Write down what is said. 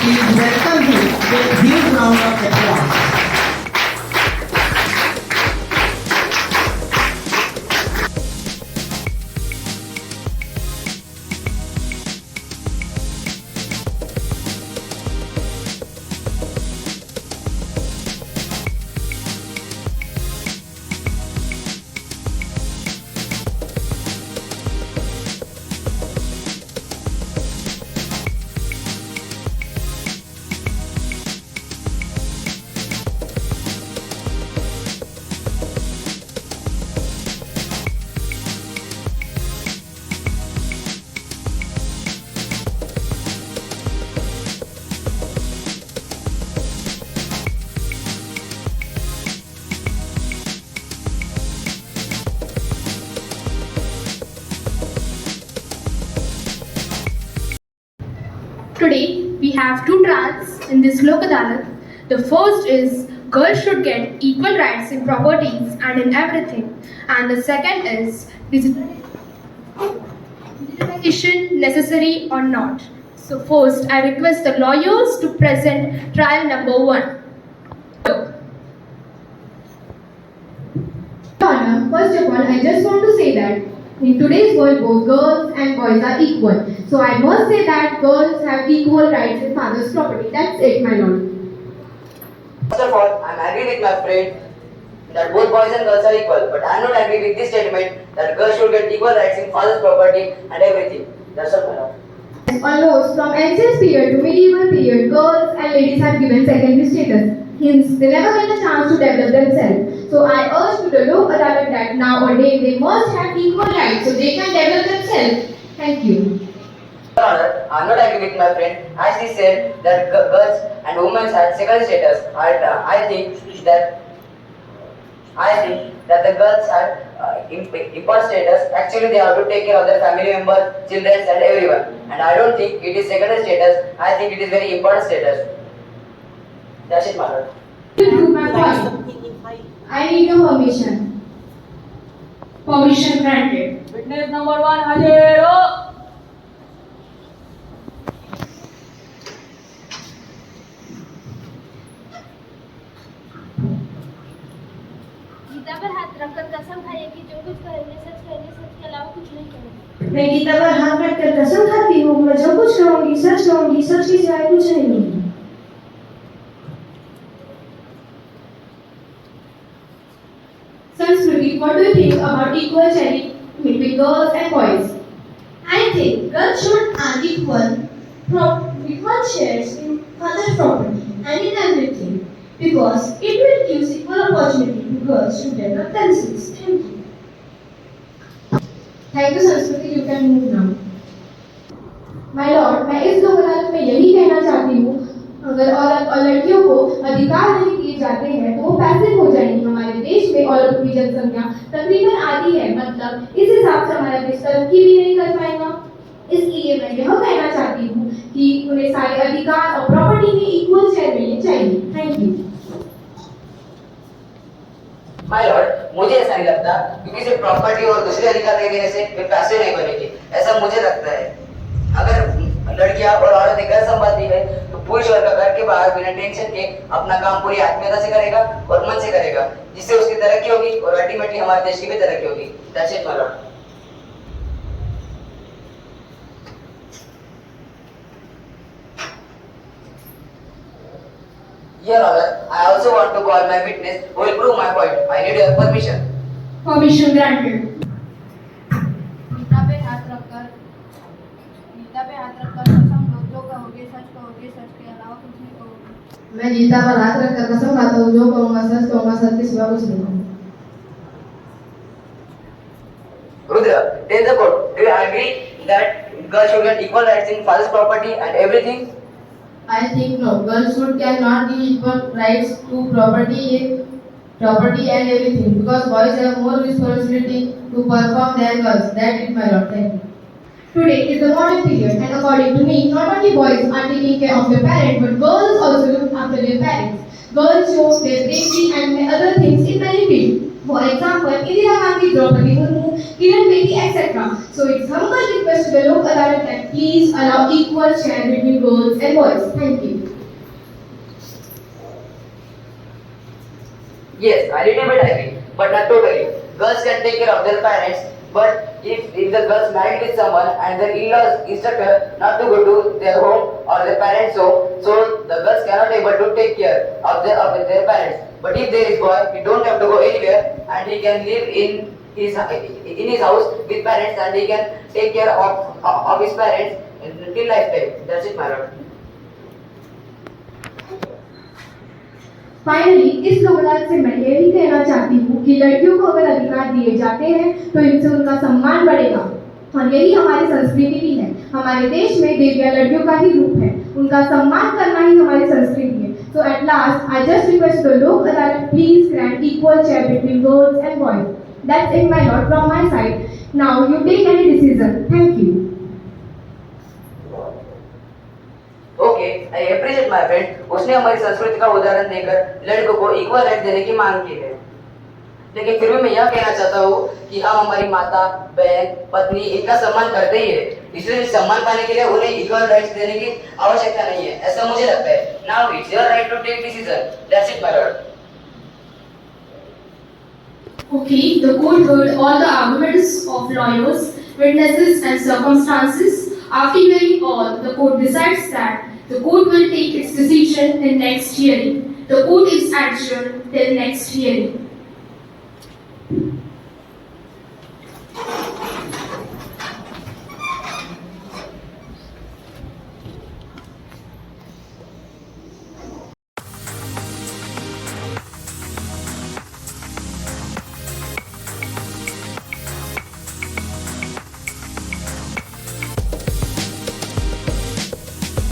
Please welcome him with a huge round of applause. Today, we have two tracks in this Lok Adalat. The first is girls should get equal rights in properties and in everything. And the second is digitalization necessary or not. So first, I request the lawyers to present trial number 1. Honor, first of all, I just want to say that in today's world, both girls and boys are equal. So I must say that girls have equal rights in father's property. That's it, my lord. First of all, I am agree with my friend that both boys and girls are equal, but I am not agree with this statement that girls should get equal rights in father's property and everything. That's all, my lord. Almost from ancient period to medieval period, girls and ladies have given secondary status. Hence, they never get a chance to develop themselves. So I urge to the Lok Adalat that nowadays they must have equal rights so they can develop themselves. Thank you. Your Honor, I am not agree with my friend as he said that girls and women had secondary status. I think that the girls had important status. Actually, they have to take care of their family members, children, and everyone. And I don't think it is secondary status. I think it is very important status. That's it, my lord. To prove my point, I need your permission. Permission granted. Witness number 1, Hajero. Gita पर हाथ रखकर कसम खाइए कि जो कुछ कहेंगे सच के अलावा कुछ नहीं कहेंगे। मैं गीता पर हाथ रखकर कसम खाती हूँ मैं जो कुछ कहूँगी सच के सिवाय कुछ नहीं कहूँगी। Sanskriti, what do you think about equal sharing between girls and boys? I think girls should have equal shares in father's property and in everything because it will give equal opportunity to girls to develop themselves. Thank you. Thank you, Sanskriti. You can move now. My lord, मैं इस लोक अदालत में यही कहना चाहती हूँ अगर औरत और लड़कियों को अधिकार नहीं दिए जाते हैं तो वो पैसिव हो जाएंगी। हमारे देश में औरतों की जनसंख्या तकरीबन आधी है, मतलब इस हिसाब से हमारा देश तरक्की भी नहीं कर पाएगा। इसलिए मैं यह कहना चाहती हूँ कि उन्हें सारे अधिकार और प्रॉपर्टी में इक्वल शेयर मिलने चाहिए। Thank you. माय लॉर्ड, मुझे ऐसा नहीं लगता क्योंकि सिर्फ प्रॉपर्टी और दूसरे अधिकार दे देने से वे पैसे नहीं बनेंगे, ऐसा मुझे लगता है। अगर लड़कियां और औरतें घर संभालती है तो पुरुष वर्ग घर के बाहर बिना टेंशन के अपना काम पूरी आत्मीयता से करेगा और मन से करेगा, जिससे उसकी तरक्की होगी और अल्टीमेटली हमारे देश की भी तरक्की होगी। That's it my Lord. Your Honor, I also want to call my witness who will prove my point. I need your permission. Permission granted. Gita पे हाथ रखकर कसम लो, जो कहोगे सच के अलावा कुछ नहीं कहोगे। मैं गीता पर हाथ रखकर कसम खाता हूँ जो कहूँगा सच के सिवा कुछ नहीं कहूँगा। Rudra, tell the court, do you agree that girls should get equal rights in father's property and everything? I think no. Girls cannot give equal rights to property and everything because boys have more responsibility to perform than girls. That is my lord. Thank you. Today is the modern period and according to me, not only boys are taking care of their parents but girls also look after their parents. Girls show their bravery and other things in many fields. For example, Indira Gandhi, Draupadi Murmu, Kiran Bedi, etc. So it's humble request request to the Lok Adalat that please allow equal share between girls and boys. Thank you. Yes, I little bit agree, but not totally. Girls can take care of their parents, but if the girls married with someone and their in-laws instruct her not to go to their home or their parents' home, so the girls cannot able to take care of their parents. But if there is boy, he don't have to go anywhere and he can live in his house with parents and he can take care of his parents till lifetime. That's it, my lord. Finally इस लोक अदालत से मैं यही कहना चाहती हूँ कि लड़कियों को अगर अधिकार दिए जाते हैं तो इनसे उनका सम्मान बढ़ेगा और यही हमारी संस्कृति भी है। हमारे देश में देवियां लड़कियों का ही रूप है, उनका सम्मान करना ही हमारी संस्कृति है। So at last I just request the Lok Adalat please grant equal share between girls and boys. That's it my lord from my side. Now you take any decision. Thank you. Okay, I appreciate my friend. उसने हमारी संस्कृति का उदाहरण देकर लड़कों को equal right देने की मांग की है, लेकिन फिर भी मैं यह कहना चाहता हूँ कि हम हमारी माता, बहन, पत्नी इनका सम्मान करते ही है, इसलिए सम्मान पाने के लिए उन्हें इक्वल राइट्स देने की आवश्यकता नहीं है, ऐसा मुझे लगता है। Now it's your right to take decision. That's it my lord. Okay, the court heard all the arguments of lawyers, witnesses, and circumstances. After hearing all, the court decides that the court will take its decision in next hearing. The court is adjourned till next hearing.